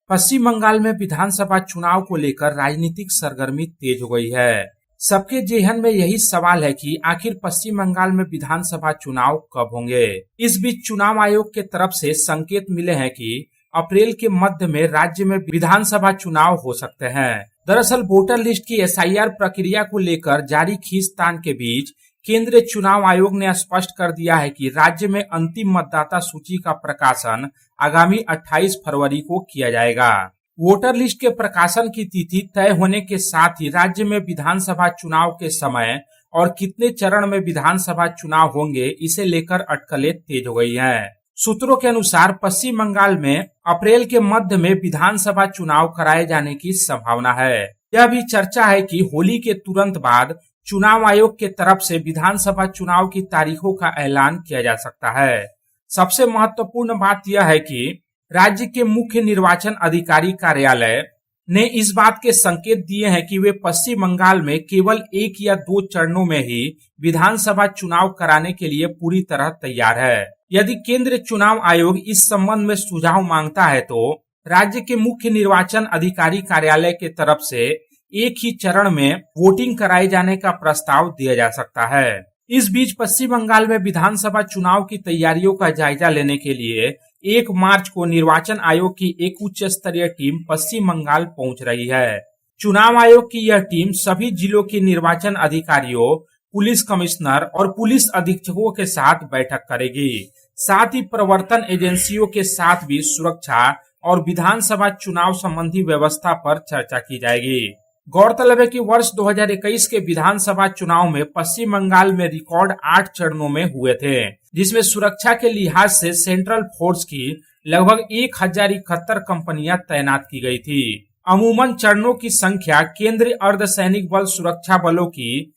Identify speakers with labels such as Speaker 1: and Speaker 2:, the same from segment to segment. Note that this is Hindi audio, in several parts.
Speaker 1: पश्चिम बंगाल में विधानसभा चुनाव को लेकर राजनीतिक सरगर्मी तेज हो गई है। सबके जेहन में यही सवाल है कि आखिर पश्चिम बंगाल में विधानसभा चुनाव कब होंगे। इस बीच चुनाव आयोग के तरफ से संकेत मिले हैं कि अप्रैल के मध्य में राज्य में विधानसभा चुनाव हो सकते हैं। दरअसल वोटर लिस्ट की SIR प्रक्रिया को लेकर जारी खींचतान के बीच केंद्रीय चुनाव आयोग ने स्पष्ट कर दिया है कि राज्य में अंतिम मतदाता सूची का प्रकाशन आगामी 28 फरवरी को किया जाएगा। वोटर लिस्ट के प्रकाशन की तिथि तय होने के साथ ही राज्य में विधानसभा चुनाव के समय और कितने चरण में विधानसभा चुनाव होंगे, इसे लेकर अटकलें तेज हो गई हैं। सूत्रों के अनुसार पश्चिम बंगाल में अप्रैल के मध्य में विधानसभा चुनाव कराए जाने की संभावना है। यह भी चर्चा है कि होली के तुरंत बाद चुनाव आयोग के तरफ से विधानसभा चुनाव की तारीखों का ऐलान किया जा सकता है। सबसे महत्वपूर्ण बात यह है कि राज्य के मुख्य निर्वाचन अधिकारी कार्यालय ने इस बात के संकेत दिए हैं कि वे पश्चिम बंगाल में केवल 1 या 2 चरणों में ही विधानसभा चुनाव कराने के लिए पूरी तरह तैयार है। यदि केंद्रीय चुनाव आयोग इस संबंध में सुझाव मांगता है तो राज्य के मुख्य निर्वाचन अधिकारी कार्यालय के तरफ से एक ही चरण में वोटिंग कराए जाने का प्रस्ताव दिया जा सकता है। इस बीच पश्चिम बंगाल में विधानसभा चुनाव की तैयारियों का जायजा लेने के लिए 1 मार्च को निर्वाचन आयोग की एक उच्च स्तरीय टीम पश्चिम बंगाल पहुंच रही है। चुनाव आयोग की यह टीम सभी जिलों के निर्वाचन अधिकारियों, पुलिस कमिश्नर और पुलिस अधीक्षकों के साथ बैठक करेगी। साथ ही प्रवर्तन एजेंसियों के साथ भी सुरक्षा और विधानसभा चुनाव संबंधी व्यवस्था पर चर्चा की जाएगी। गौरतलब है कि वर्ष 2021 के विधानसभा चुनाव में पश्चिम बंगाल में रिकॉर्ड 8 चरणों में हुए थे, जिसमें सुरक्षा के लिहाज से सेंट्रल फोर्स की लगभग 1071 कंपनियां तैनात की गई थी। अमूमन चरणों की संख्या केंद्रीय अर्धसैनिक बल सुरक्षा बलों की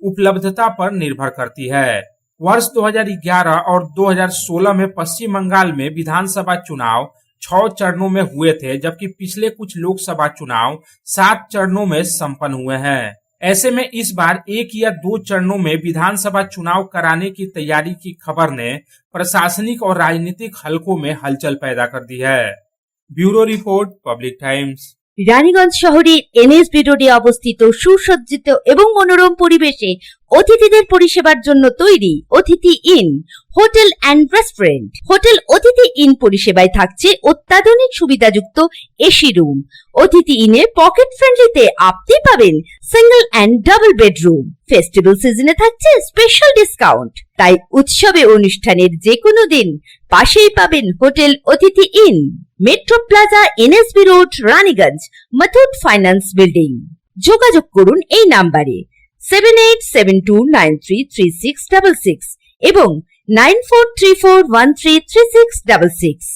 Speaker 1: उपलब्धता पर निर्भर करती है। वर्ष 2011 और 2016 में पश्चिम बंगाल में विधानसभा चुनाव 6 चरणों में हुए थे, जबकि पिछले कुछ लोकसभा चुनाव 7 चरणों में संपन्न हुए हैं। ऐसे में इस बार 1 या 2 चरणों में विधानसभा चुनाव कराने की तैयारी की खबर ने प्रशासनिक और राजनीतिक हलकों में हलचल पैदा कर दी है। Bureau report, public times.
Speaker 2: Raniganj শহরের NSB রোডে অবস্থিত সুসজ্জিত এবং মনোরম পরিবেশে অতিথিদের পরিষেবার জন্য তৈরি অতিথি in hotel and restaurant. Hotel অতিথি ইন পরিষেবায় থাকছে অত্যাধুনিক সুবিধাযুক্ত এসি রুম। অতিথি ইনে পকেট ফ্রেন্ডলিতে আপনি পাবেন single and double bedroom. Festival সিজনে থাকছে স্পেশাল ডিসকাউন্ট। তাই উৎসবে অনুষ্ঠানের যে কোনো দিন পাশেই পাবেন হোটেল অতিথি in. Metro plaza, NSB road, Raniganj, Muthoot finance building. যোগাযোগ করুন এই নাম্বারে 7872933666 এবং 9434133666।